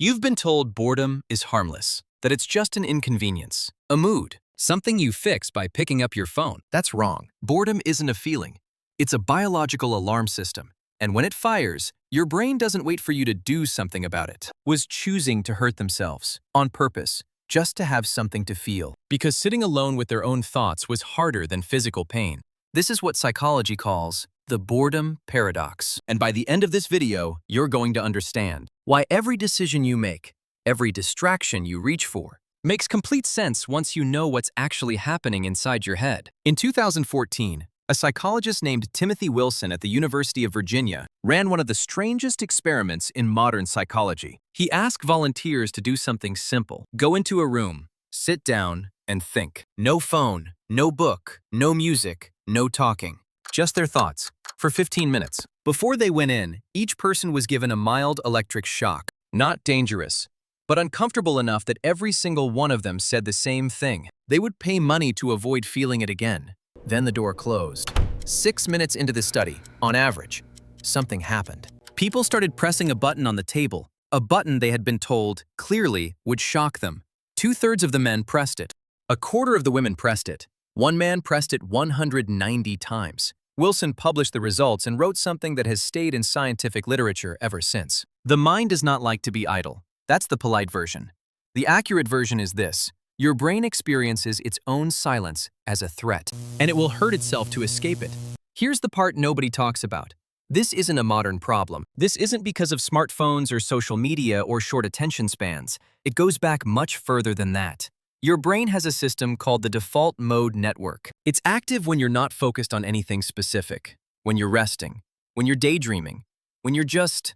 You've been told boredom is harmless, that it's just an inconvenience, a mood, something you fix by picking up your phone. That's wrong. Boredom isn't a feeling. It's a biological alarm system, and when it fires, your brain doesn't wait for you to do something about it. Was choosing to hurt themselves, on purpose, just to have something to feel. Because sitting alone with their own thoughts was harder than physical pain. This is what psychology calls the boredom paradox. And by the end of this video, you're going to understand why every decision you make, every distraction you reach for, makes complete sense once you know what's actually happening inside your head. In 2014, a psychologist named Timothy Wilson at the University of Virginia ran one of the strangest experiments in modern psychology. He asked volunteers to do something simple. Go into a room, sit down, and think. No phone, no book, no music, no talking. Just their thoughts, for 15 minutes. Before they went in, each person was given a mild electric shock. Not dangerous, but uncomfortable enough that every single one of them said the same thing. They would pay money to avoid feeling it again. Then the door closed. 6 minutes into the study, on average, something happened. People started pressing a button on the table, a button they had been told clearly would shock them. 2/3 of the men pressed it. A quarter of the women pressed it. One man pressed it 190 times. Wilson published the results and wrote something that has stayed in scientific literature ever since. The mind does not like to be idle. That's the polite version. The accurate version is this. Your brain experiences its own silence as a threat, and it will hurt itself to escape it. Here's the part nobody talks about. This isn't a modern problem. This isn't because of smartphones or social media or short attention spans. It goes back much further than that. Your brain has a system called the default mode network. It's active when you're not focused on anything specific, when you're resting, when you're daydreaming, when you're just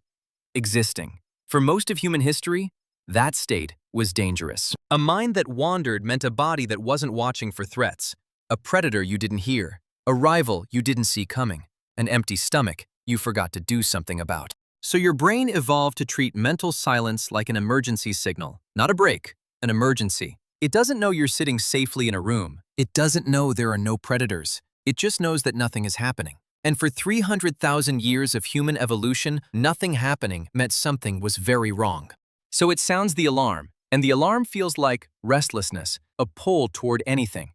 existing. For most of human history, that state was dangerous. A mind that wandered meant a body that wasn't watching for threats, a predator you didn't hear, a rival you didn't see coming, an empty stomach you forgot to do something about. So your brain evolved to treat mental silence like an emergency signal, not a break, an emergency. It doesn't know you're sitting safely in a room. It doesn't know there are no predators. It just knows that nothing is happening. And for 300,000 years of human evolution, nothing happening meant something was very wrong. So it sounds the alarm, and the alarm feels like restlessness, a pull toward anything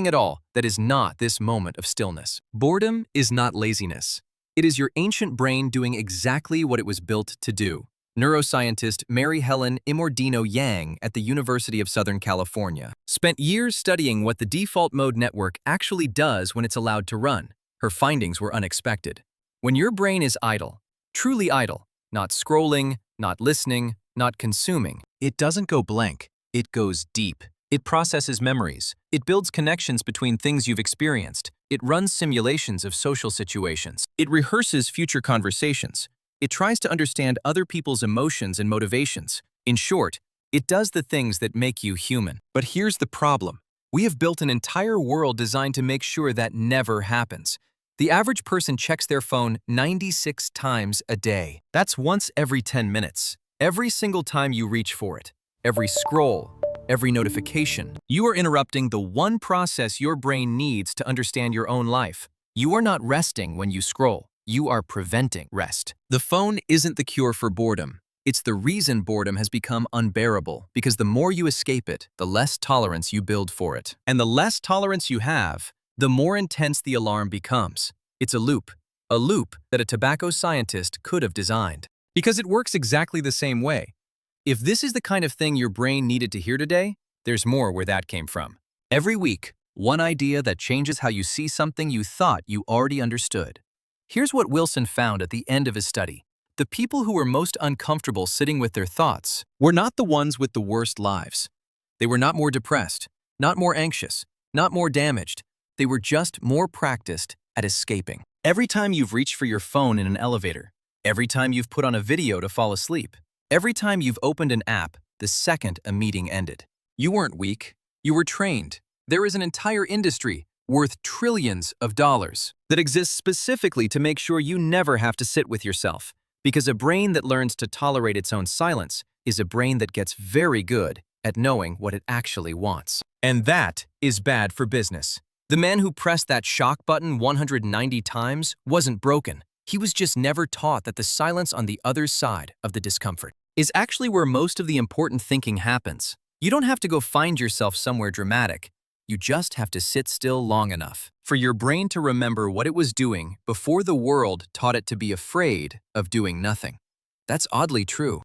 at all that is not this moment of stillness. Boredom is not laziness. It is your ancient brain doing exactly what it was built to do. Neuroscientist Mary Helen Imordino Yang at the University of Southern California spent years studying what the default mode network actually does when it's allowed to run. Her findings were unexpected. When your brain is idle, truly idle, not scrolling, not listening, not consuming, it doesn't go blank, it goes deep. It processes memories. It builds connections between things you've experienced. It runs simulations of social situations. It rehearses future conversations. It tries to understand other people's emotions and motivations. In short, it does the things that make you human. But here's the problem. We have built an entire world designed to make sure that never happens. The average person checks their phone 96 times a day. That's once every 10 minutes. Every single time you reach for it, every scroll, every notification, you are interrupting the one process your brain needs to understand your own life. You are not resting when you scroll. You are preventing rest. The phone isn't the cure for boredom. It's the reason boredom has become unbearable, because the more you escape it, the less tolerance you build for it. And the less tolerance you have, the more intense the alarm becomes. It's a loop that a tobacco scientist could have designed. Because it works exactly the same way. If this is the kind of thing your brain needed to hear today, there's more where that came from. Every week, one idea that changes how you see something you thought you already understood. Here's what Wilson found at the end of his study. The people who were most uncomfortable sitting with their thoughts were not the ones with the worst lives. They were not more depressed, not more anxious, not more damaged. They were just more practiced at escaping. Every time you've reached for your phone in an elevator, every time you've put on a video to fall asleep, every time you've opened an app the second a meeting ended. You weren't weak. You were trained. There is an entire industry worth trillions of dollars that exists specifically to make sure you never have to sit with yourself. Because a brain that learns to tolerate its own silence is a brain that gets very good at knowing what it actually wants. And that is bad for business. The man who pressed that shock button 190 times wasn't broken. He was just never taught that the silence on the other side of the discomfort is actually where most of the important thinking happens. You don't have to go find yourself somewhere dramatic. You just have to sit still long enough for your brain to remember what it was doing before the world taught it to be afraid of doing nothing. That's oddly true.